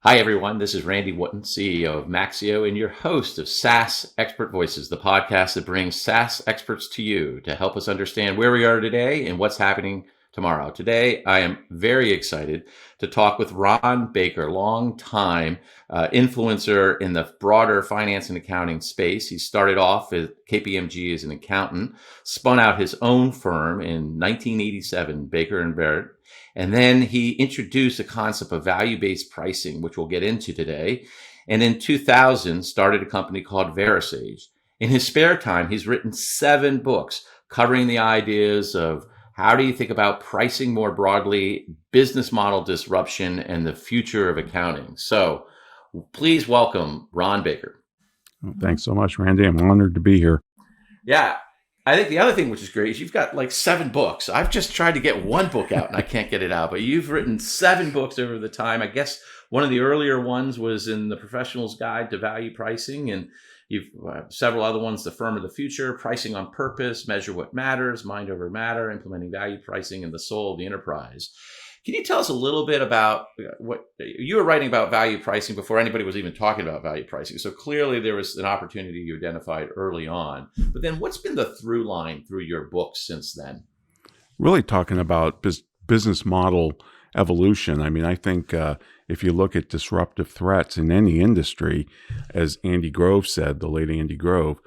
Hi, everyone. This is Randy Wootton, CEO of Maxio, and your host of SaaS Expert Voices, the podcast that brings SaaS experts to you to help us understand where we are today and what's happening tomorrow. Today, I am very excited to talk with Ron Baker, longtime influencer in the broader finance and accounting space. He started off at KPMG as an accountant, spun out his own firm in 1987, Baker and Barrett. And then he introduced the concept of value-based pricing, which we'll get into today. And in 2000, started a company called VeraSage. In his spare time, he's written 7 books covering the ideas of how do you think about pricing more broadly, business model disruption, and the future of accounting. So please welcome Ron Baker. Thanks so much, Randy. I'm honored to be here. Yeah. I think the other thing which is great is you've got like 7 books. I've just tried to get 1 book out and I can't get it out, but you've written 7 books over the time. I guess one of the earlier ones was in The Professional's Guide to Value Pricing, and you've several other ones, The Firm of the Future, Pricing on Purpose, Measure What Matters, Mind Over Matter, Implementing Value Pricing, and The Soul of the Enterprise. Can you tell us a little bit about what you were writing about value pricing before anybody was even talking about value pricing? So clearly there was an opportunity you identified early on. But then what's been the through line through your books since then? Really talking about business model evolution. I mean, I think if you look at disruptive threats in any industry, as Andy Grove said, the late Andy Grove,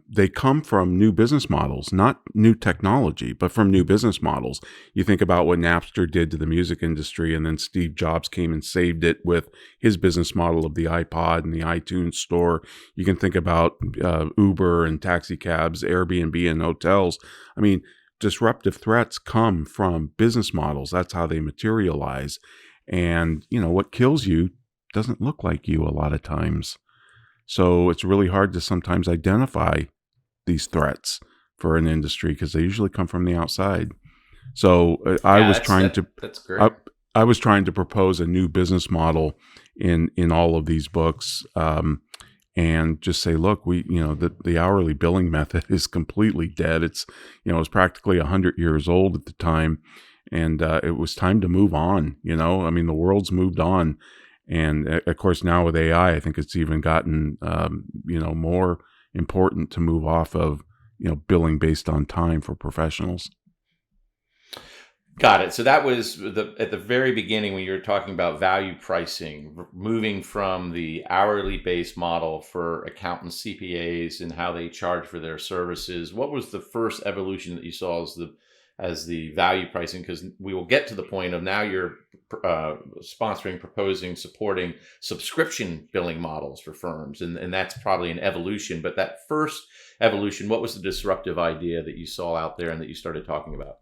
they come from new business models, not new technology, but from new business models. You think about what Napster did to the music industry, and then Steve Jobs came and saved it with his business model of the iPod and the iTunes store. You can think about Uber and taxi cabs, Airbnb and hotels. I mean, disruptive threats come from business models. That's how they materialize. And, what kills you doesn't look like you a lot of times. So it's really hard to sometimes identify these threats for an industry because they usually come from the outside. So I was trying to propose a new business model in all of these books, and just say, look, the hourly billing method is completely dead. It's it was practically 100 years old at the time, and it was time to move on. I mean, the world's moved on. And of course, now with AI, I think it's even gotten, more important to move off of, billing based on time for professionals. Got it. So that was at the very beginning when you were talking about value pricing, moving from the hourly based model for accountants, CPAs, and how they charge for their services. What was the first evolution that you saw as the value pricing? Because we will get to the point of now you're sponsoring, proposing, supporting subscription billing models for firms. And that's probably an evolution. But that first evolution, what was the disruptive idea that you saw out there and that you started talking about?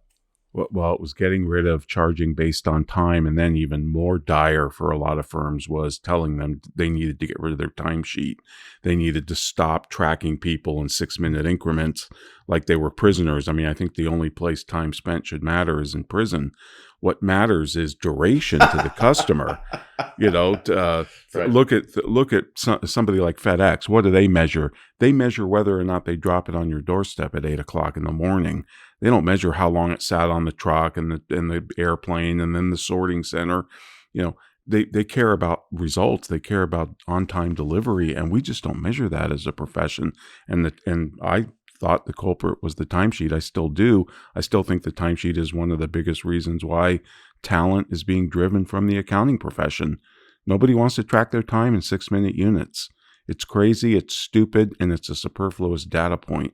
Well, it was getting rid of charging based on time. And then even more dire for a lot of firms was telling them they needed to get rid of their timesheet. They needed to stop tracking people in 6-minute increments like they were prisoners. I mean, I think the only place time spent should matter is in prison. What matters is duration to the customer. Right. Look at somebody like FedEx. What do they measure? They measure whether or not they drop it on your doorstep at 8:00 in the morning. They don't measure how long it sat on the truck and the airplane and then the sorting center. They care about results. They care about on-time delivery, and we just don't measure that as a profession. And I thought the culprit was the timesheet. I still do. I still think the timesheet is one of the biggest reasons why talent is being driven from the accounting profession. Nobody wants to track their time in 6-minute units. It's crazy, it's stupid, and it's a superfluous data point.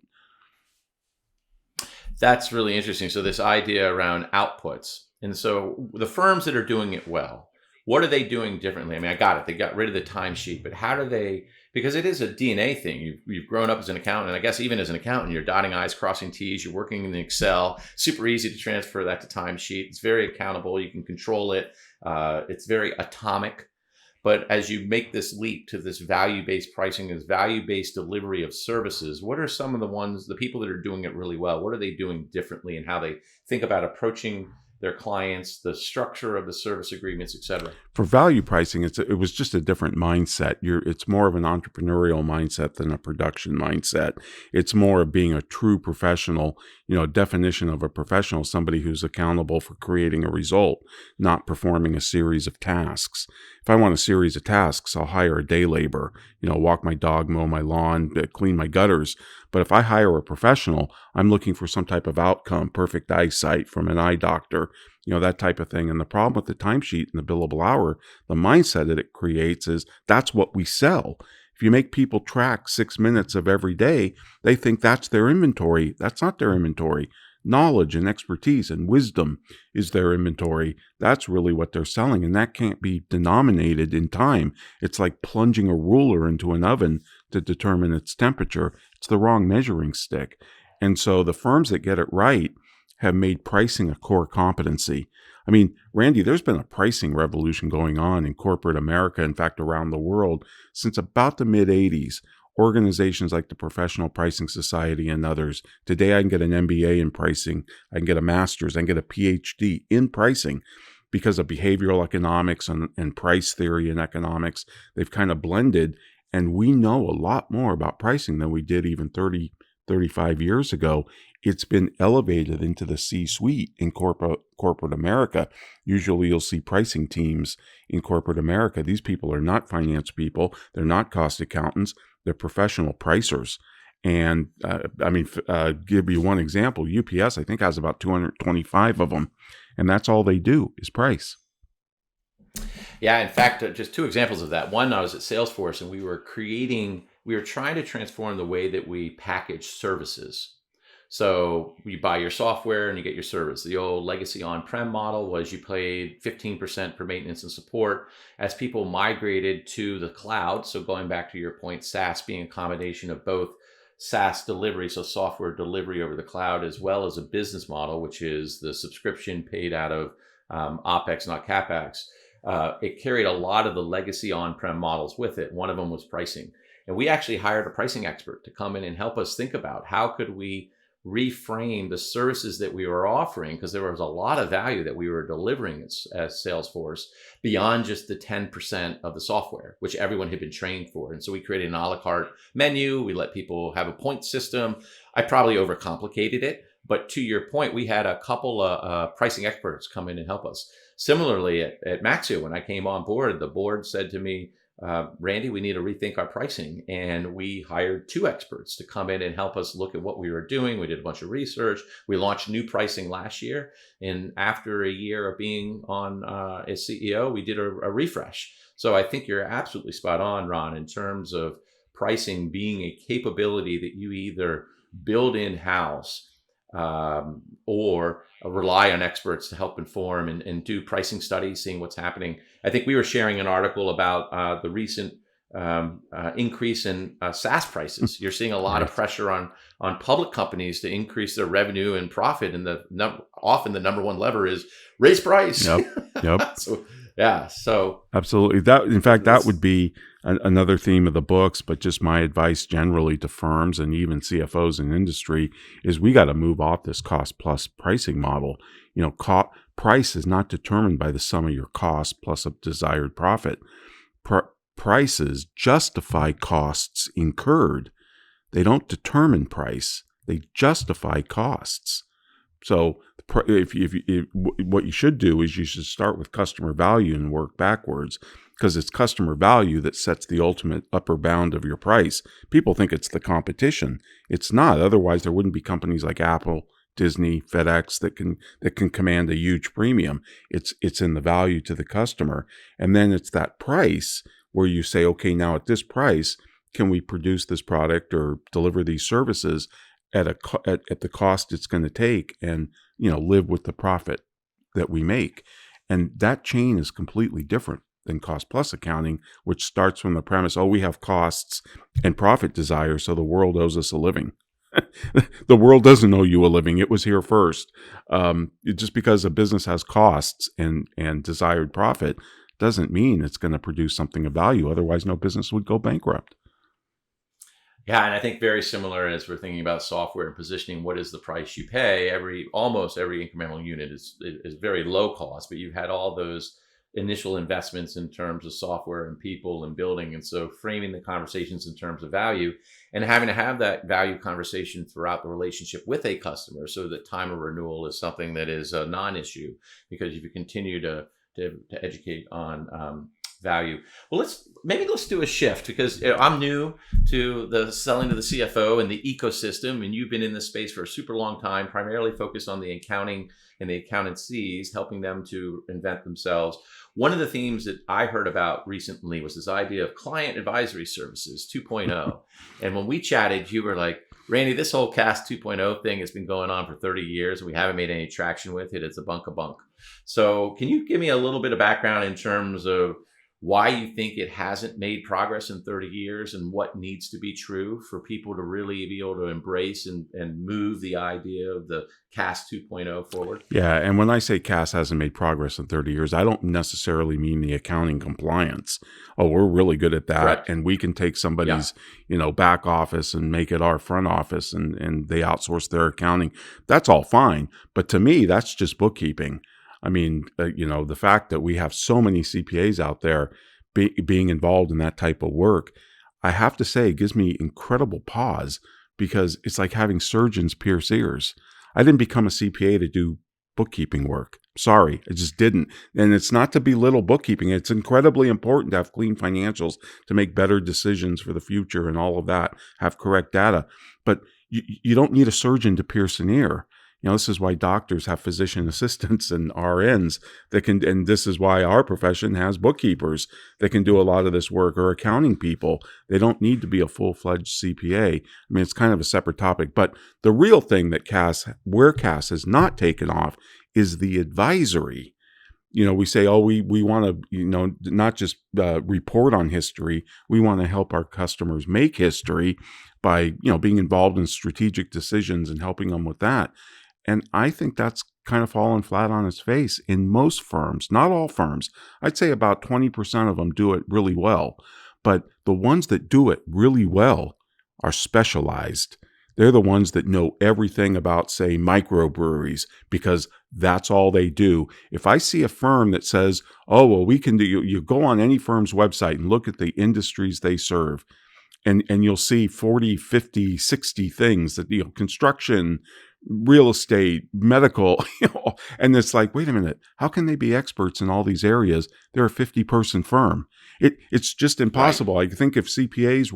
That's really interesting. So this idea around outputs. And so the firms that are doing it well, what are they doing differently? I mean, I got it. They got rid of the timesheet, but how do they, because it is a DNA thing. You've grown up as an accountant, and I guess even as an accountant, you're dotting I's, crossing T's, you're working in Excel, super easy to transfer that to timesheet. It's very accountable. You can control it. It's very atomic. But as you make this leap to this value-based pricing, this value-based delivery of services, what are some of the people that are doing it really well, what are they doing differently and how they think about approaching their clients, the structure of the service agreements, et cetera? For value pricing, it was just a different mindset. It's more of an entrepreneurial mindset than a production mindset. It's more of being a true professional. Definition of a professional, somebody who's accountable for creating a result, not performing a series of tasks. If I want a series of tasks, I'll hire a day labor, walk my dog, mow my lawn, clean my gutters. But if I hire a professional, I'm looking for some type of outcome, perfect eyesight from an eye doctor, that type of thing. And the problem with the timesheet and the billable hour, the mindset that it creates is that's what we sell. If you make people track 6 minutes of every day, they think that's their inventory. That's not their inventory. Knowledge and expertise and wisdom is their inventory. That's really what they're selling, and that can't be denominated in time. It's like plunging a ruler into an oven to determine its temperature. It's the wrong measuring stick. And so the firms that get it right have made pricing a core competency. I mean, Randy, there's been a pricing revolution going on in corporate America, in fact, around the world, since about the mid-'80s. Organizations like the Professional Pricing Society and others. Today, I can get an MBA in pricing. I can get a master's. I can get a PhD in pricing because of behavioral economics and price theory in economics. They've kind of blended, and we know a lot more about pricing than we did even 30, 35 years ago. It's been elevated into the C-suite in corporate America. Usually you'll see pricing teams in corporate America. These people are not finance people. They're not cost accountants. They're professional pricers. And give you one example. UPS, I think, has about 225 of them. And that's all they do is price. Yeah, in fact, just two examples of that. One, I was at Salesforce and we were trying to transform the way that we package services. So you buy your software and you get your service. The old legacy on-prem model was you paid 15% for maintenance and support. As people migrated to the cloud, so going back to your point, SaaS being a combination of both SaaS delivery, so software delivery over the cloud, as well as a business model, which is the subscription paid out of OpEx, not CapEx. It carried a lot of the legacy on-prem models with it. One of them was pricing. And we actually hired a pricing expert to come in and help us think about how could we reframe the services that we were offering, because there was a lot of value that we were delivering as Salesforce beyond just the 10% of the software, which everyone had been trained for. And so we created an a la carte menu. We let people have a point system. I probably overcomplicated it, but to your point, we had a couple of pricing experts come in and help us. Similarly, at Maxio, when I came on board, the board said to me, Randy, we need to rethink our pricing. And we hired two experts to come in and help us look at what we were doing. We did a bunch of research. We launched new pricing last year. And after a year of being on as CEO, we did a refresh. So I think you're absolutely spot on, Ron, in terms of pricing being a capability that you either build in-house or rely on experts to help inform and do pricing studies, seeing what's happening. I think we were sharing an article about the recent increase in SaaS prices. You're seeing a lot of pressure on public companies to increase their revenue and profit, and often the number one lever is raise price. Yep. So absolutely. That would be another theme of the books, but just my advice generally to firms and even CFOs in industry is we got to move off this cost plus pricing model. Price is not determined by the sum of your costs plus a desired profit. Prices justify costs incurred. They don't determine price. They justify costs. So if what you should do is you should start with customer value and work backwards, because it's customer value that sets the ultimate upper bound of your price. People think it's the competition. It's not. Otherwise, there wouldn't be companies like Apple, Disney, FedEx that can command a huge premium. It's in the value to the customer. And then it's that price where you say, okay, now at this price, can we produce this product or deliver these services at the cost it's going to take, and live with the profit that we make. And that chain is completely different than cost plus accounting, which starts from the premise, we have costs and profit desire, so the world owes us a living. The world doesn't owe you a living. It was here first. Just because a business has costs and desired profit doesn't mean it's going to produce something of value. Otherwise, no business would go bankrupt. Yeah, and I think very similar as we're thinking about software and positioning, what is the price you pay? Almost every incremental unit is very low cost, but you've had all those initial investments in terms of software and people and building. And so framing the conversations in terms of value and having to have that value conversation throughout the relationship with a customer, so that time of renewal is something that is a non-issue, because if you continue to educate on value. Well, let's do a shift, because I'm new to the selling to the CFO and the ecosystem, and you've been in this space for a super long time, primarily focused on the accounting and the accountancies, helping them to invent themselves. One of the themes that I heard about recently was this idea of client advisory services 2.0. And when we chatted, you were like, Randy, this whole CAS 2.0 thing has been going on for 30 years and we haven't made any traction with it. It's a bunk of bunk. So can you give me a little bit of background in terms of why you think it hasn't made progress in 30 years and what needs to be true for people to really be able to embrace and move the idea of the CAS 2.0 forward? Yeah, and when I say CAS hasn't made progress in 30 years, I don't necessarily mean the accounting compliance. Oh, we're really good at that. Correct. And we can take somebody's, back office and make it our front office, and they outsource their accounting. That's all fine. But to me, that's just bookkeeping. I mean, the fact that we have so many CPAs out there being involved in that type of work, I have to say, it gives me incredible pause, because it's like having surgeons pierce ears. I didn't become a CPA to do bookkeeping work. Sorry, I just didn't. And it's not to belittle bookkeeping. It's incredibly important to have clean financials, to make better decisions for the future and all of that, have correct data. But you don't need a surgeon to pierce an ear. This is why doctors have physician assistants and RNs that can, and this is why our profession has bookkeepers that can do a lot of this work, or accounting people. They don't need to be a full-fledged CPA. I mean, it's kind of a separate topic. But the real thing that where CAS has not taken off is the advisory. We say, we want to, not just report on history. We want to help our customers make history by, being involved in strategic decisions and helping them with that. And I think that's kind of fallen flat on its face in most firms, not all firms. I'd say about 20% of them do it really well. But the ones that do it really well are specialized. They're the ones that know everything about, say, microbreweries, because that's all they do. If I see a firm that says, we can do, you go on any firm's website and look at the industries they serve, and you'll see 40, 50, 60 things that, construction, real estate, medical, and it's like, wait a minute, how can they be experts in all these areas? They're a 50-person firm. It's just impossible. Right. I think if CPAs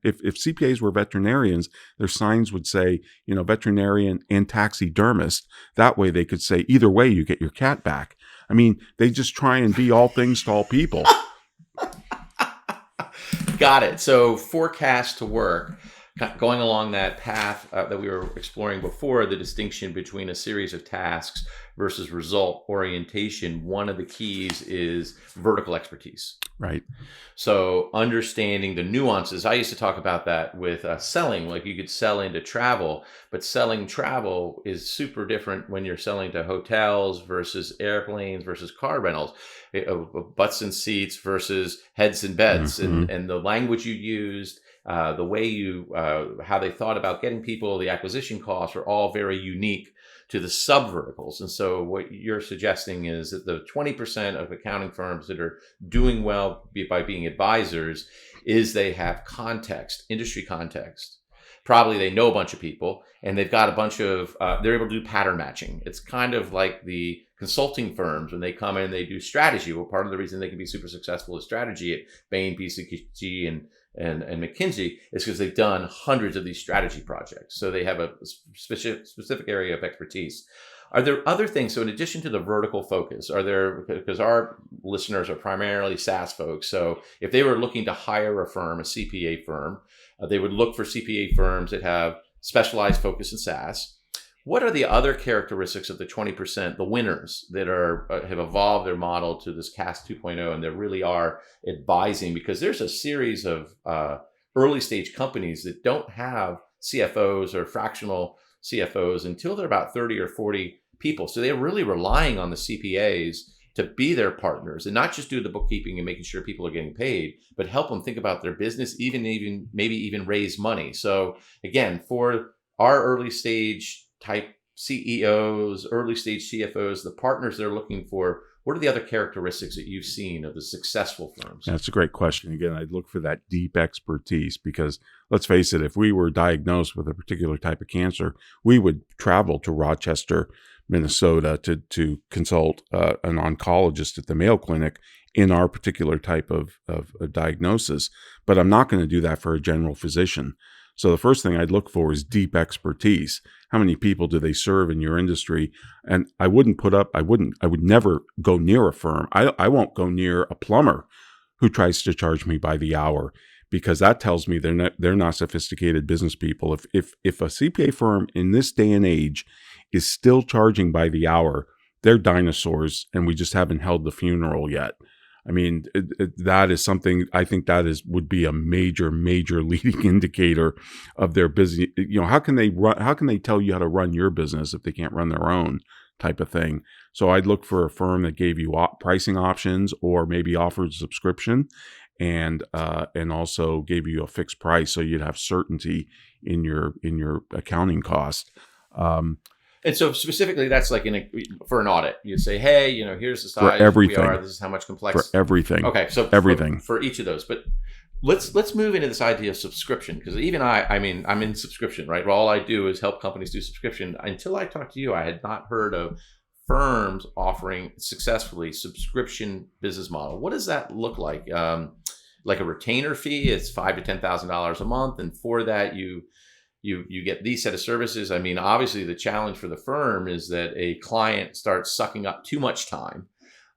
if CPAs were veterinarians, their signs would say, veterinarian and taxidermist. That way they could say, either way, you get your cat back. I mean, they just try and be all things to all people. Got it. So forecast to work, going along that path that we were exploring before, the distinction between a series of tasks versus result orientation, one of the keys is vertical expertise. Right. So understanding the nuances. I used to talk about that with selling, like you could sell into travel, but selling travel is super different when you're selling to hotels versus airplanes versus car rentals, butts and seats versus heads and beds, and the language you used, the way how they thought about getting people, the acquisition costs are all very unique to the sub-verticals. And so what you're suggesting is that the 20% of accounting firms that are doing well by being advisors is they have context, industry context. Probably they know a bunch of people, and they've got a bunch of, they're able to do pattern matching. It's kind of like the consulting firms when they come in and they do strategy. Well, part of the reason they can be super successful with strategy at Bain, BCG, and McKinsey is because they've done hundreds of these strategy projects. So they have a specific area of expertise. Are there other things? So in addition to the vertical focus, because our listeners are primarily SaaS folks. So if they were looking to hire a firm, a CPA firm, they would look for CPA firms that have specialized focus in SaaS. What are the other characteristics of the 20%, the winners that have evolved their model to this CAS 2.0, and they really are advising? Because there's a series of early stage companies that don't have CFOs or fractional CFOs until they're about 30 or 40 people. So they're really relying on the CPAs to be their partners and not just do the bookkeeping and making sure people are getting paid, but help them think about their business, maybe even raise money. So again, for our early stage type CEOs, early stage CFOs, the partners they're looking for, what are the other characteristics that you've seen of the successful firms? That's a great question. Again, I'd look for that deep expertise, because let's face it, if we were diagnosed with a particular type of cancer, we would travel to Rochester, Minnesota to consult an oncologist at the Mayo Clinic in our particular type of diagnosis, but I'm not going to do that for a general physician. So the first thing I'd look for is deep expertise. How many people do they serve in your industry? And I would never go near a firm. I won't go near a plumber who tries to charge me by the hour, because that tells me they're not sophisticated business people. If a CPA firm in this day and age is still charging by the hour, they're dinosaurs, and we just haven't held the funeral yet. I mean, that is something, I think would be a major leading indicator of their business. How can they tell you how to run your business if they can't run their own, type of thing? So I'd look for a firm that gave you pricing options, or maybe offered subscription, and also gave you a fixed price, so you'd have certainty in your accounting cost. And so specifically, that's like for an audit, you say, hey, here's the size for everything. We are. This is how much complex. For everything. Okay, so everything for each of those. But let's move into this idea of subscription, because even I'm in subscription, right? All I do is help companies do subscription. Until I talked to you, I had not heard of firms offering successfully subscription business model. What does that look like? Like a retainer fee, it's $5,000 to $10,000 a month, and for that you get these set of services. I mean, obviously the challenge for the firm is that a client starts sucking up too much time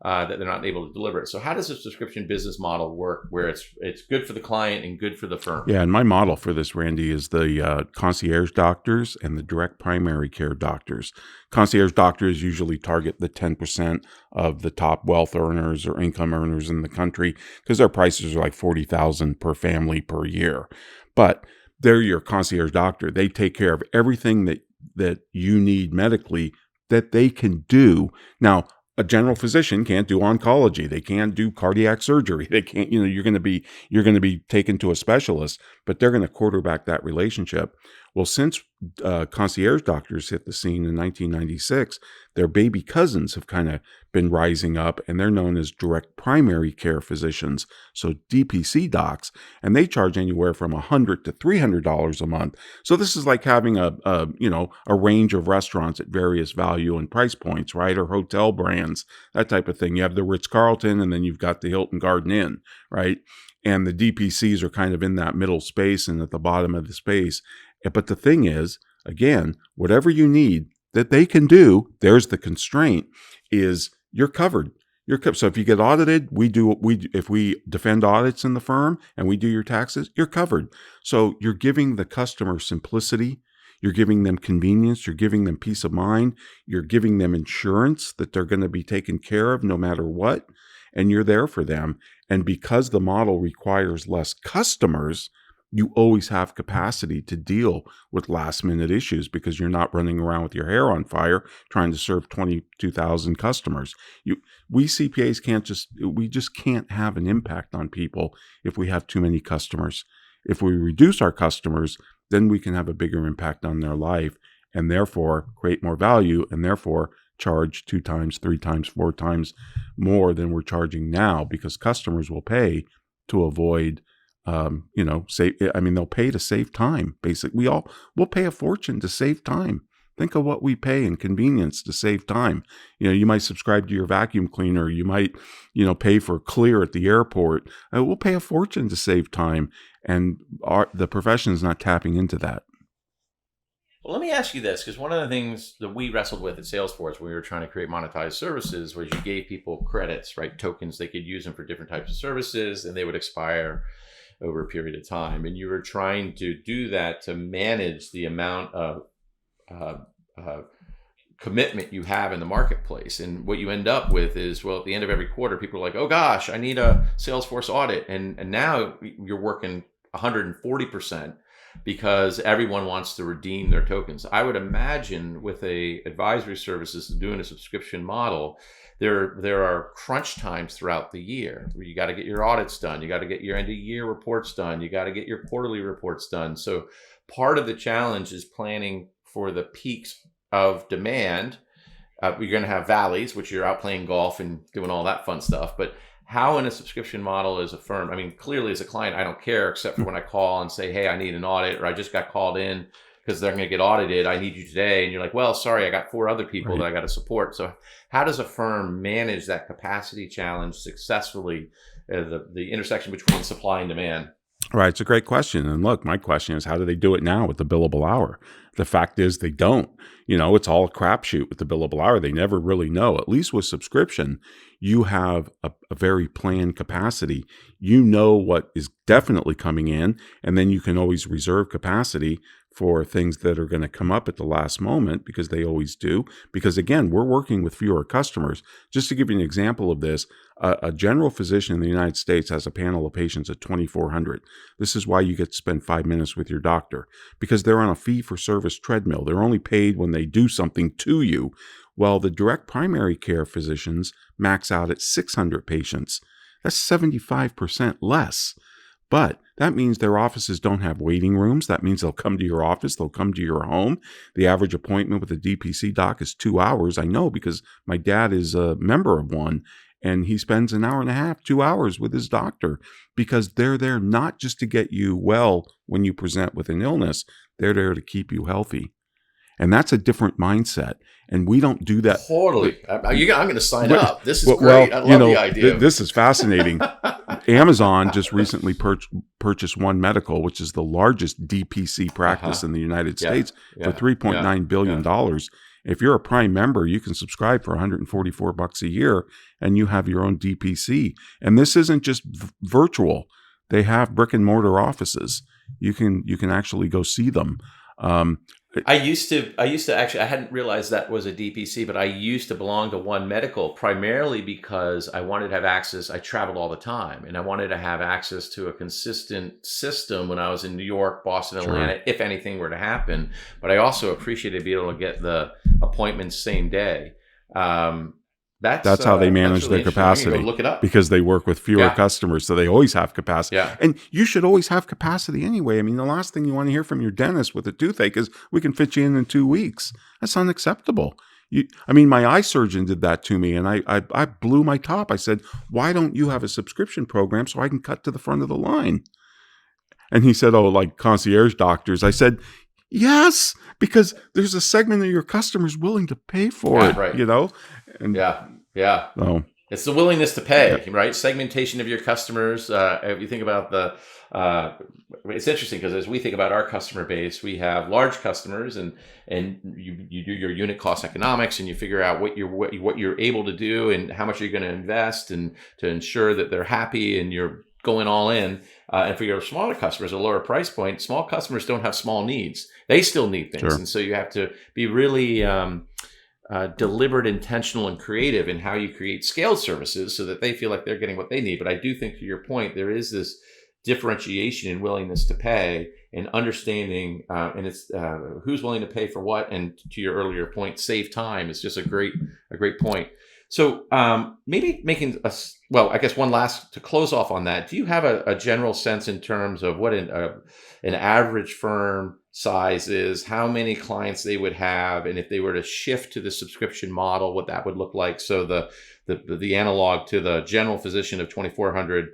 that they're not able to deliver it. So how does a subscription business model work where it's good for the client and good for the firm? Yeah, and my model for this, Randy, is the concierge doctors and the direct primary care doctors. Concierge doctors usually target the 10% of the top wealth earners or income earners in the country, because their prices are like $40,000 per family per year. But they're your concierge doctor. They take care of everything that you need medically that they can do. Now, a general physician can't do oncology. They can't do cardiac surgery. They can't, you're going to be taken to a specialist, but they're going to quarterback that relationship. Well, since concierge doctors hit the scene in 1996, their baby cousins have kind of been rising up, and they're known as direct primary care physicians, so DPC docs, and they charge anywhere from $100 to $300 a month. So this is like having a range of restaurants at various value and price points, right? Or hotel brands, that type of thing. You have the Ritz-Carlton, and then you've got the Hilton Garden Inn, right? And the DPCs are kind of in that middle space and at the bottom of the space. But the thing is, again, whatever you need that they can do, there's the constraint, is you're covered. So if you get audited, if we defend audits in the firm and we do your taxes, you're covered. So you're giving the customer simplicity, you're giving them convenience, you're giving them peace of mind, you're giving them insurance that they're going to be taken care of no matter what, and you're there for them. And because the model requires less customers, you always have capacity to deal with last minute issues, because you're not running around with your hair on fire trying to serve 22,000 customers. We CPAs just can't have an impact on people if we have too many customers. If we reduce our customers, then we can have a bigger impact on their life, and therefore create more value, and therefore charge 2 times, 3 times, 4 times more than we're charging now, because customers will pay to avoid they'll pay to save time. Basically, we'll pay a fortune to save time. Think of what we pay in convenience to save time. You might subscribe to your vacuum cleaner. You might, pay for Clear at the airport. We'll pay a fortune to save time, and the profession is not tapping into that. Well, let me ask you this, because one of the things that we wrestled with at Salesforce when we were trying to create monetized services was you gave people credits, right? Tokens. They could use them for different types of services, and they would expire over a period of time. And you were trying to do that to manage the amount of commitment you have in the marketplace. And what you end up with is, well, at the end of every quarter, people are like, oh gosh, I need a Salesforce audit. And now you're working 140% because everyone wants to redeem their tokens. I would imagine with a advisory services doing a subscription model, there are crunch times throughout the year where you got to get your audits done. You got to get your end of year reports done. You got to get your quarterly reports done. So part of the challenge is planning for the peaks of demand. You're going to have valleys, which you're out playing golf and doing all that fun stuff. But how in a subscription model as a firm, I mean, clearly as a client, I don't care except for when I call and say, hey, I need an audit, or I just got called in because they're going to get audited. I need you today. And you're like, well, sorry, I got 4 other people that I got to support. So how does a firm manage that capacity challenge successfully, the intersection between supply and demand? Right. It's a great question. And look, my question is, how do they do it now with the billable hour? The fact is they don't. It's all a crapshoot with the billable hour. They never really know. At least with subscription, you have a very planned capacity. You know what is definitely coming in, and then you can always reserve capacity for things that are going to come up at the last moment, because they always do. Because again, we're working with fewer customers. Just to give you an example of this, a general physician in the United States has a panel of patients at 2,400. This is why you get to spend 5 minutes with your doctor, because they're on a fee-for-service treadmill. They're only paid when they do something to you. Well, the direct primary care physicians max out at 600 patients. That's 75% less. But that means their offices don't have waiting rooms. That means they'll come to your office. They'll come to your home. The average appointment with a DPC doc is 2 hours. I know, because my dad is a member of one, and he spends an hour and a half, 2 hours with his doctor, because they're there not just to get you well when you present with an illness. They're there to keep you healthy. And that's a different mindset. And we don't do that. Totally. I'm going to sign up. This is great. I love the idea. This is fascinating. Amazon just recently purchased One Medical, which is the largest DPC practice in the United States, for $3.9 billion. If you're a Prime member, you can subscribe for $144 a year, and you have your own DPC. And this isn't just virtual. They have brick and mortar offices. You can actually go see them. I used to actually, I hadn't realized that was a DPC, but I used to belong to One Medical primarily because I wanted to have access. I traveled all the time, and I wanted to have access to a consistent system when I was in New York, Boston, Atlanta, if anything were to happen. But I also appreciated being able to get the appointments same day. That's how they manage their capacity. Look it up. Because they work with fewer customers, so they always have capacity. Yeah. And you should always have capacity anyway. I mean, the last thing you want to hear from your dentist with a toothache is, we can fit you in 2 weeks. That's unacceptable. My eye surgeon did that to me, and I blew my top. I said, why don't you have a subscription program so I can cut to the front of the line? And he said, oh, like concierge doctors. I said, yes, because there's a segment of your customers willing to pay for it, right. And, So it's the willingness to pay, right? Segmentation of your customers. If you think about it's interesting, because as we think about our customer base, we have large customers, and you do your unit cost economics, and you figure out what you're able to do and how much you're going to invest, and to ensure that they're happy and you're going all in. And for your smaller customers, a lower price point, small customers don't have small needs. They still need things. Sure. And so you have to be really deliberate, intentional, and creative in how you create scaled services so that they feel like they're getting what they need. But I do think, to your point, there is this differentiation in willingness to pay and understanding, and it's who's willing to pay for what. And to your earlier point, save time is just a great point. So maybe making I guess one last to close off on that. Do you have a general sense in terms of what an average firm size is, how many clients they would have, and if they were to shift to the subscription model, what that would look like? So the analog to the general physician of 2,400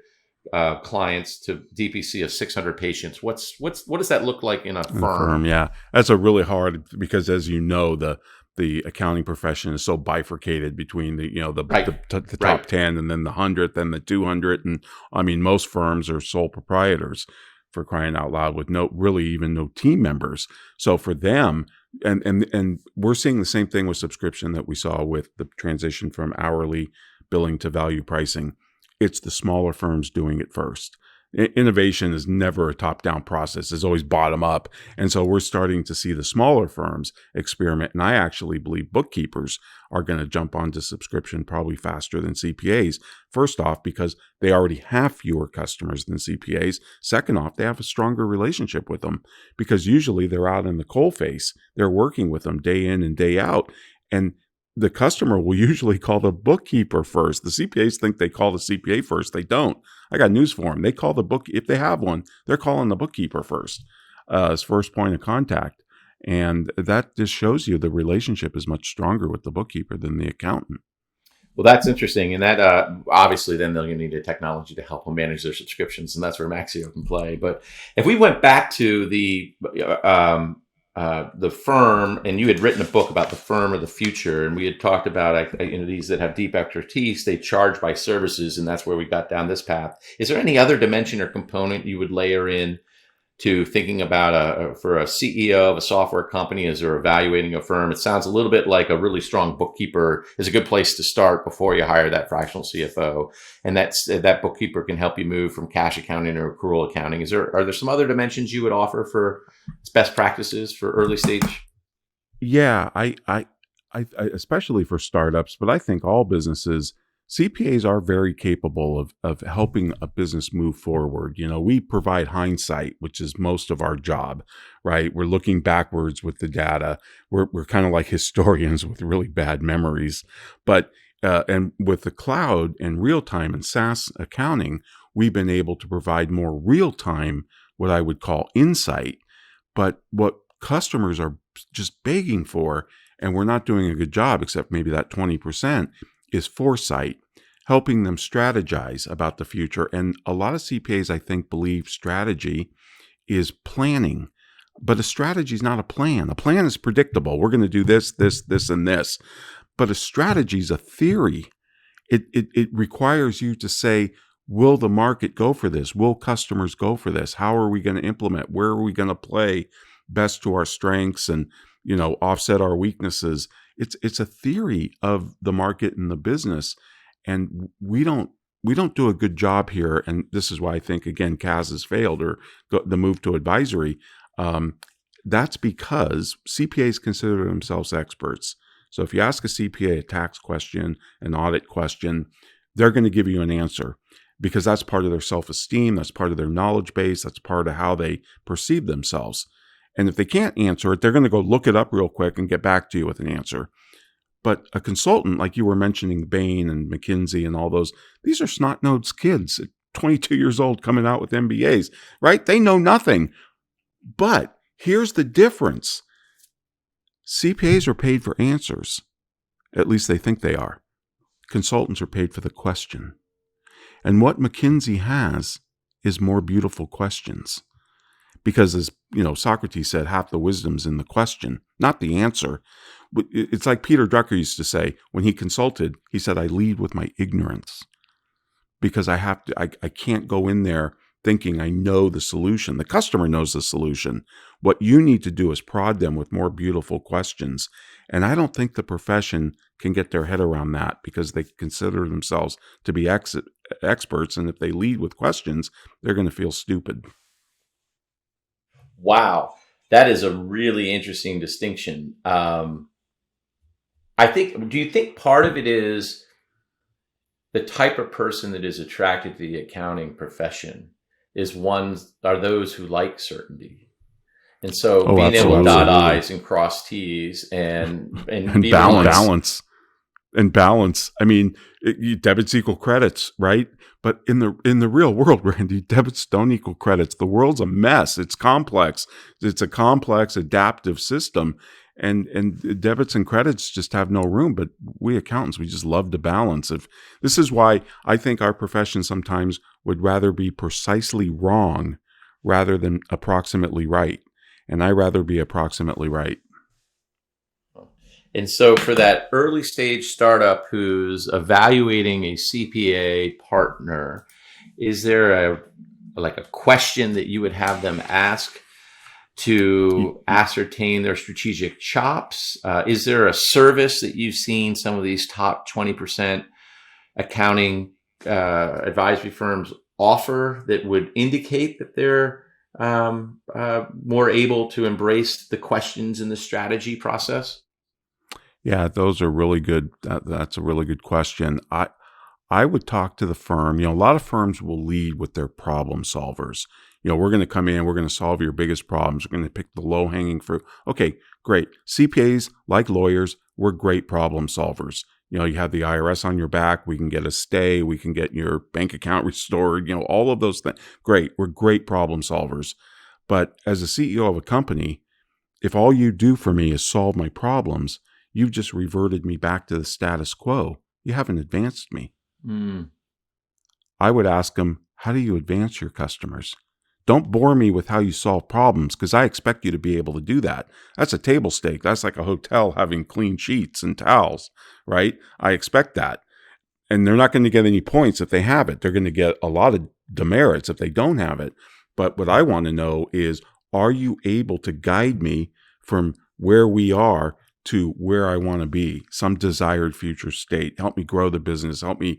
clients to DPC of 600 patients. What does that look like in a firm? Yeah, that's a really hard, because as you know, the accounting profession is so bifurcated between the top 10 and then the 100th and the 200. And I mean, most firms are sole proprietors, for crying out loud, with no team members. So for them, and we're seeing the same thing with subscription that we saw with the transition from hourly billing to value pricing. It's the smaller firms doing it first. Innovation is never a top-down process. It's always bottom-up. And so we're starting to see the smaller firms experiment. And I actually believe bookkeepers are going to jump onto subscription probably faster than CPAs. First off, because they already have fewer customers than CPAs. Second off, they have a stronger relationship with them, because usually they're out in the coalface. They're working with them day in and day out. And the customer will usually call the bookkeeper first. The CPAs think they call the CPA first. They don't. I got news for them. They call the book, if they have one, they're calling the bookkeeper first, as first point of contact. And that just shows you the relationship is much stronger with the bookkeeper than the accountant. Well, that's interesting. And that obviously then they'll need a technology to help them manage their subscriptions. And that's where Maxio can play. But if we went back to the the firm, and you had written a book about the firm of the future, and we had talked about these that have deep expertise, they charge by services, and that's where we got down this path. Is there any other dimension or component you would layer in to thinking about for a CEO of a software company as they're evaluating a firm? It sounds a little bit like a really strong bookkeeper is a good place to start before you hire that fractional CFO. And that bookkeeper can help you move from cash accounting to accrual accounting. Are there some other dimensions you would offer for best practices for early stage? Yeah, I especially for startups, but I think all businesses, CPAs are very capable of helping a business move forward. You know, we provide hindsight, which is most of our job, right? We're looking backwards with the data. We're kind of like historians with really bad memories. But and with the cloud and real time and SaaS accounting, we've been able to provide more real time, what I would call insight. But what customers are just begging for, and we're not doing a good job, except maybe that 20%, is foresight, helping them strategize about the future. And a lot of CPAs, I think, believe strategy is planning, but a strategy is not a plan. A plan is predictable. We're going to do this, this, this, and this. But a strategy is a theory. It requires you to say, will the market go for this? Will customers go for this? How are we going to implement? Where are we going to play best to our strengths and, offset our weaknesses? It's a theory of the market and the business. And we don't do a good job here. And this is why I think, again, CAS has failed, or the move to advisory. That's because CPAs consider themselves experts. So if you ask a CPA a tax question, an audit question, they're going to give you an answer because that's part of their self-esteem. That's part of their knowledge base. That's part of how they perceive themselves. And if they can't answer it, they're going to go look it up real quick and get back to you with an answer. But a consultant, like you were mentioning, Bain and McKinsey and all those, these are snot-nosed kids at 22 years old coming out with MBAs, right? They know nothing. But here's the difference. CPAs are paid for answers. At least they think they are. Consultants are paid for the question. And what McKinsey has is more beautiful questions. Because as Socrates said, half the wisdom's in the question, not the answer. It's like Peter Drucker used to say when he consulted, he said, I lead with my ignorance because I can't go in there thinking I know the solution. The customer knows the solution. What you need to do is prod them with more beautiful questions. And I don't think the profession can get their head around that because they consider themselves to be experts. And if they lead with questions, they're going to feel stupid. Wow. That is a really interesting distinction. Do you think part of it is the type of person that is attracted to the accounting profession are those who like certainty? And so being able to dot I's and cross T's and balance. And balance. I mean, debits equal credits, right? But in the real world, Randy, debits don't equal credits. The world's a mess. It's complex. It's a complex, adaptive system. And debits and credits just have no room. But we accountants, we just love to balance. This is why I think our profession sometimes would rather be precisely wrong rather than approximately right. And I rather be approximately right. And so for that early stage startup who's evaluating a CPA partner, is there a question that you would have them ask to ascertain their strategic chops? Is there a service that you've seen some of these top 20% accounting advisory firms offer that would indicate that they're more able to embrace the questions in the strategy process? Yeah, those are really good. That's a really good question. I would talk to the firm. A lot of firms will lead with their problem solvers. We're going to come in, we're going to solve your biggest problems. We're going to pick the low-hanging fruit. Okay, great. CPAs, like lawyers, we're great problem solvers. You have the IRS on your back. We can get a stay. We can get your bank account restored. All of those things. Great. We're great problem solvers. But as a CEO of a company, if all you do for me is solve my problems, you've just reverted me back to the status quo. You haven't advanced me. I would ask them, how do you advance your customers? Don't bore me with how you solve problems, because I expect you to be able to do that. That's a table stake. That's like a hotel having clean sheets and towels, right? I expect that. And they're not going to get any points if they have it. They're going to get a lot of demerits if they don't have it. But what I want to know is, are you able to guide me from where we are to where I want to be, some desired future state? Help me grow the business. Help me,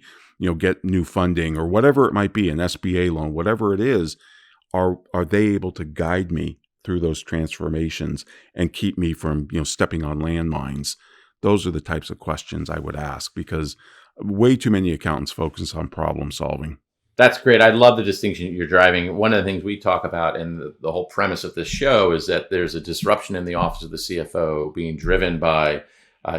get new funding or whatever it might be, an SBA loan, whatever it is. Are they able to guide me through those transformations and keep me from, stepping on landmines? Those are the types of questions I would ask, because way too many accountants focus on problem solving. That's great. I love the distinction you're driving. One of the things we talk about, and the whole premise of this show, is that there's a disruption in the office of the CFO being driven by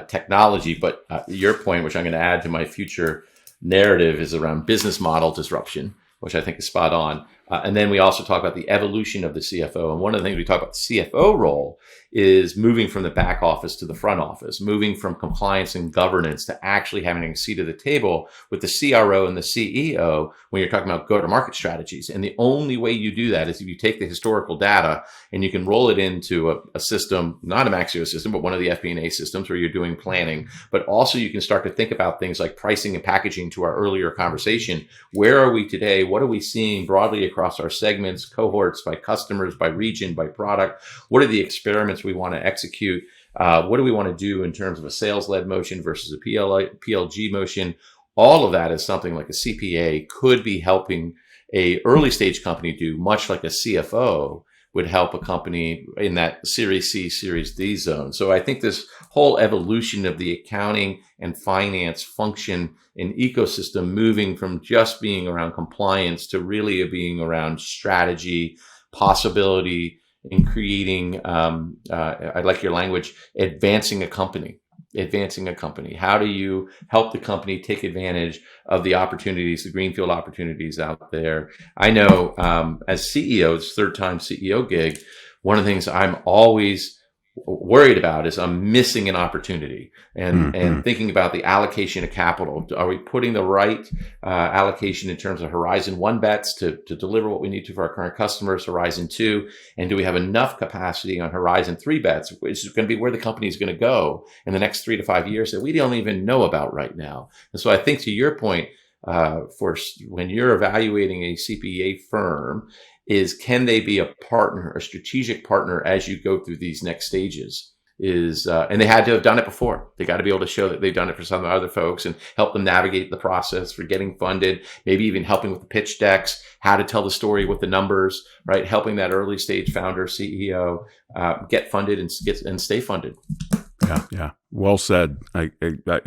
technology. But your point, which I'm going to add to my future narrative, is around business model disruption, which I think is spot on. And then we also talk about the evolution of the CFO. And one of the things we talk about the CFO role is moving from the back office to the front office, moving from compliance and governance to actually having a seat at the table with the CRO and the CEO when you're talking about go-to-market strategies. And the only way you do that is if you take the historical data and you can roll it into a system, not a Maxio system, but one of the FP&A systems where you're doing planning. But also you can start to think about things like pricing and packaging, to our earlier conversation. Where are we today? What are we seeing broadly across our segments, cohorts, by customers, by region, by product? What are the experiments we want to execute? What do we want to do in terms of a sales-led motion versus a PLG motion? All of that is something like a CPA could be helping a early stage company do, much like a CFO would help a company in that Series C, Series D zone. So I think this whole evolution of the accounting and finance function and ecosystem, moving from just being around compliance to really being around strategy, possibility, in creating, I like your language, advancing a company. How do you help the company take advantage of the opportunities, the greenfield opportunities out there? I know as CEO's third time CEO gig, one of the things I'm always worried about is I'm missing an opportunity, and thinking about the allocation of capital. Are we putting the right allocation in terms of Horizon 1 bets to deliver what we need to for our current customers, Horizon 2, and do we have enough capacity on Horizon 3 bets, which is going to be where the company is going to go in the next 3 to 5 years that we don't even know about right now? And so I think, to your point, for when you're evaluating a CPA firm, is can they be a partner, a strategic partner, as you go through these next stages? And they had to have done it before. They got to be able to show that they've done it for some other folks and help them navigate the process for getting funded, maybe even helping with the pitch decks, how to tell the story with the numbers, right? Helping that early stage founder, CEO, get funded and stay funded. Yeah. Well said.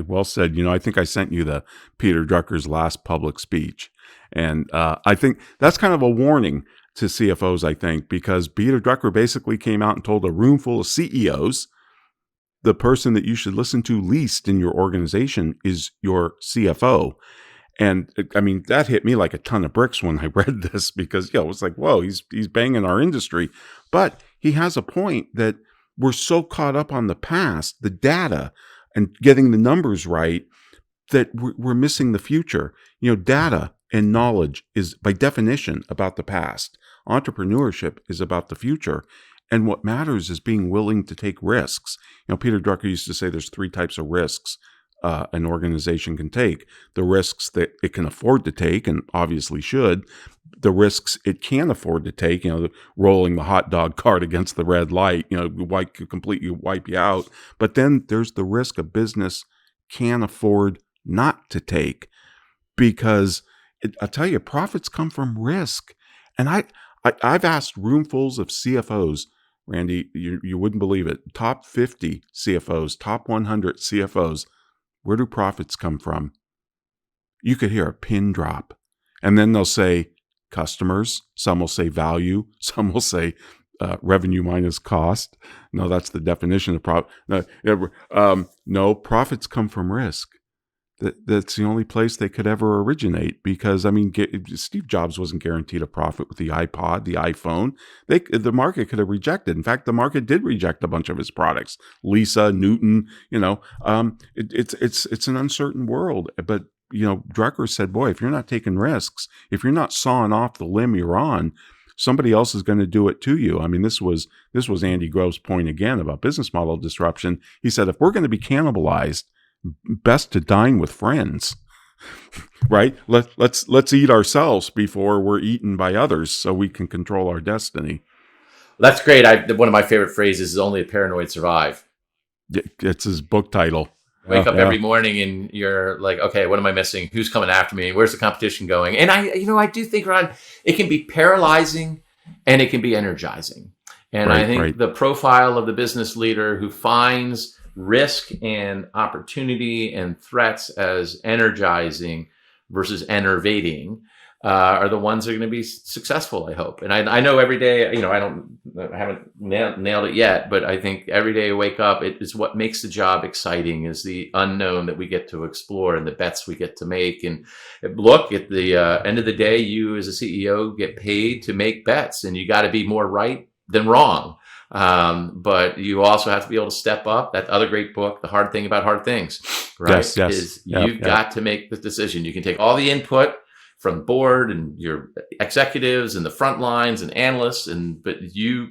Well said. I think I sent you the Peter Drucker's last public speech. And I think that's kind of a warning to CFOs, I think, because Peter Drucker basically came out and told a room full of CEOs, the person that you should listen to least in your organization is your CFO. And I mean, that hit me like a ton of bricks when I read this, because, it was like, whoa, he's banging our industry. But he has a point that we're so caught up on the past, the data, and getting the numbers right, that we're missing the future. Data and knowledge is by definition about the past. Entrepreneurship is about the future. And what matters is being willing to take risks. Peter Drucker used to say there's 3 types of risks an organization can take. The risks that it can afford to take, and obviously should. The risks it can't afford to take, rolling the hot dog cart against the red light, could completely wipe you out. But then there's the risk a business can afford not to take, because I'll tell you, profits come from risk. And I've asked roomfuls of CFOs, Randy, you wouldn't believe it, top 50 CFOs, top 100 CFOs, where do profits come from? You could hear a pin drop. And then they'll say customers. Some will say value. Some will say revenue minus cost. No, that's the definition of profit. No, profits come from risk. That's the only place they could ever originate, because, Steve Jobs wasn't guaranteed a profit with the iPod, the iPhone. The market could have rejected. In fact, the market did reject a bunch of his products. Lisa, Newton, it's an uncertain world. But, Drucker said, boy, if you're not taking risks, if you're not sawing off the limb you're on, somebody else is going to do it to you. I mean, this was Andy Grove's point again about business model disruption. He said, if we're going to be cannibalized, best to dine with friends, right? Let's eat ourselves before we're eaten by others, so we can control our destiny. That's great. One of my favorite phrases is "Only the paranoid survive." It's his book title. Wake up every morning and you're like, okay, what am I missing? Who's coming after me? Where's the competition going? And I do think, Ron, it can be paralyzing and it can be energizing. And I think the profile of the business leader who finds risk and opportunity and threats as energizing versus enervating are the ones that are going to be successful, I hope. And I know every day, I haven't nailed it yet, but I think every day I wake up, it is what makes the job exciting is the unknown that we get to explore and the bets we get to make. And look, at the end of the day, you as a CEO get paid to make bets, and you got to be more right than wrong. But you also have to be able to step up. That other great book, The Hard Thing About Hard Things, right? Yes. Is you've got to make the decision. You can take all the input from the board and your executives and the front lines and analysts, but you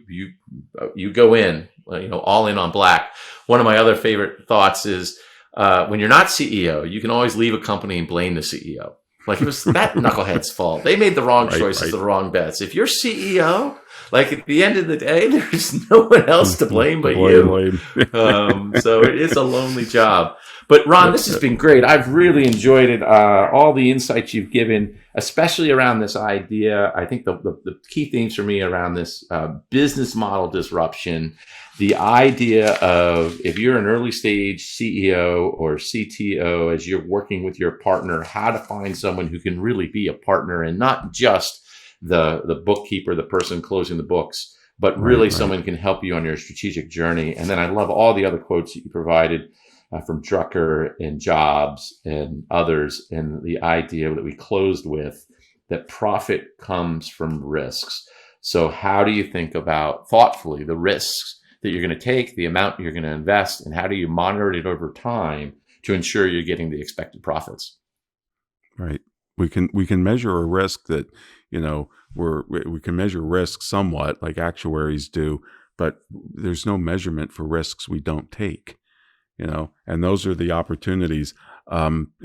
go in, all in on black. One of my other favorite thoughts is when you're not CEO, you can always leave a company and blame the CEO. Like, it was that knucklehead's fault. They made the wrong choices, the wrong bets. If you're CEO, like, at the end of the day, there's no one else to blame but you. So it is a lonely job. But Ron, this has been great. I've really enjoyed it. All the insights you've given, especially around this idea. I think the key themes for me around this business model disruption, the idea of, if you're an early stage CEO or CTO, as you're working with your partner, how to find someone who can really be a partner and not just the bookkeeper, the person closing the books, but really someone can help you on your strategic journey. And then I love all the other quotes that you provided from Drucker and Jobs and others, and the idea that we closed with, that profit comes from risks. So how do you think about thoughtfully the risks that you're going to take, the amount you're going to invest, and how do you monitor it over time to ensure you're getting the expected profits? Right. We can measure a risk that, we can measure risk somewhat like actuaries do, but there's no measurement for risks we don't take. And those are the opportunities.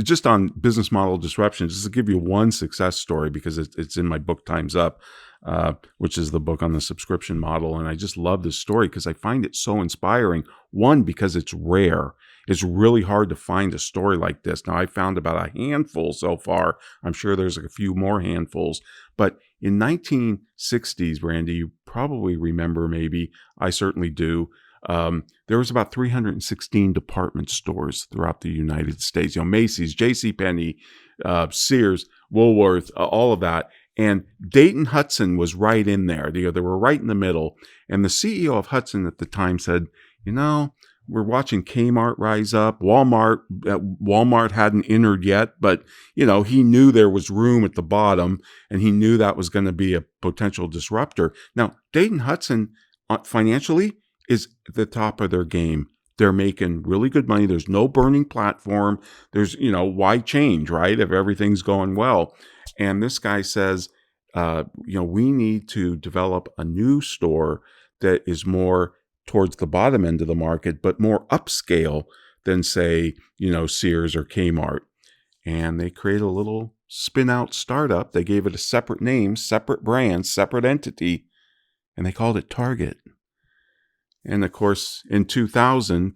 Just on business model disruption, just to give you one success story, because it's in my book, Time's Up, which is the book on the subscription model. And I just love this story because I find it so inspiring. One, because it's rare. It's really hard to find a story like this. Now, I found about a handful so far. I'm sure there's a few more handfuls. But in 1960s, Randy, you probably remember, maybe, I certainly do, there was about 316 department stores throughout the United States. Macy's, JCPenney, Sears, Woolworth, all of that. And Dayton Hudson was right in there. They were right in the middle. And the CEO of Hudson at the time said, we're watching Kmart rise up. Walmart hadn't entered yet, but, he knew there was room at the bottom, and he knew that was going to be a potential disruptor. Now, Dayton Hudson, financially, is at the top of their game. They're making really good money. There's no burning platform. There's, why change, right? If everything's going well. And this guy says, we need to develop a new store that is more towards the bottom end of the market, but more upscale than, say, Sears or Kmart. And they created a little spin out startup. They gave it a separate name, separate brand, separate entity, and they called it Target. And of course, in 2000,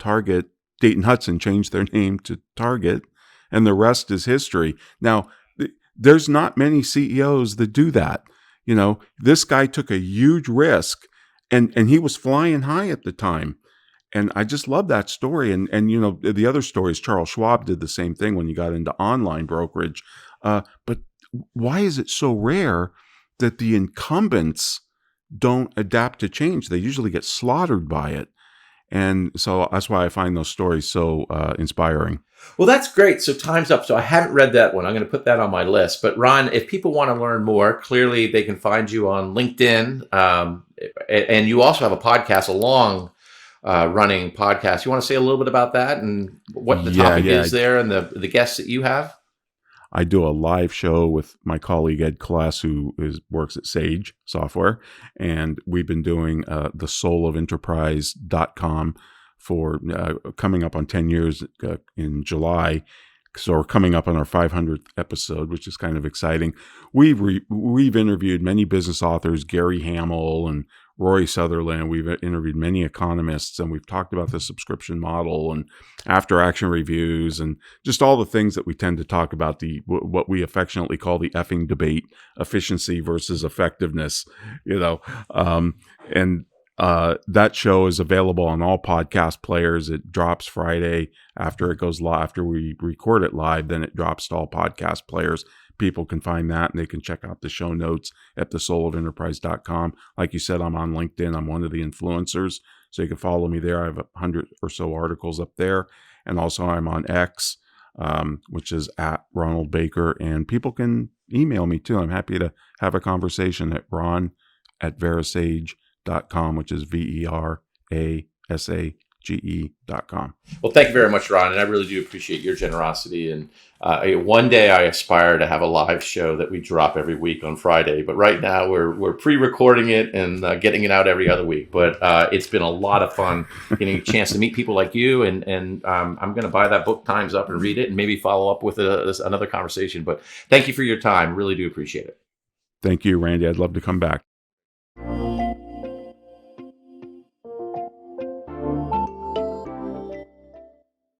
Dayton Hudson changed their name to Target, and the rest is history. Now, there's not many CEOs that do that. This guy took a huge risk, and he was flying high at the time. And I just love that story. And the other stories, Charles Schwab did the same thing when he got into online brokerage. But why is it so rare that the incumbents don't adapt to change? They usually get slaughtered by it. And so that's why I find those stories so inspiring. Well, that's great. So Time's Up. So I haven't read that one. I'm going to put that on my list. But Ron, if people want to learn more, clearly they can find you on LinkedIn. And you also have a podcast, a long running podcast. You want to say a little bit about that and what the topic is there and the guests that you have? I do a live show with my colleague Ed Kless, who works at Sage Software, and we've been doing the soulofinterprise.com for coming up on 10 years in July. So we're coming up on our 500th episode, which is kind of exciting. We've interviewed many business authors, Gary Hamel and Roy Sutherland. We've interviewed many economists, and we've talked about the subscription model and after action reviews and just all the things that we tend to talk about, what we affectionately call the effing debate, efficiency versus effectiveness, and that show is available on all podcast players. It drops Friday after it goes live. After we record it live, then it drops to all podcast players. People can find that, and they can check out the show notes at thesoulofinterprise.com. Like you said, I'm on LinkedIn. I'm one of the influencers, so you can follow me there. I have 100 or so articles up there. And also I'm on X, which is at Ronald Baker. And people can email me too. I'm happy to have a conversation at ron@VeraSage.com, which is VeraSage.com. Well, thank you very much, Ron, and I really do appreciate your generosity. And one day I aspire to have a live show that we drop every week on Friday. But right now we're pre-recording it and getting it out every other week. But it's been a lot of fun getting a chance to meet people like you. And I'm going to buy that book Time's Up and read it and maybe follow up with another conversation. But thank you for your time. Really do appreciate it. Thank you, Randy. I'd love to come back.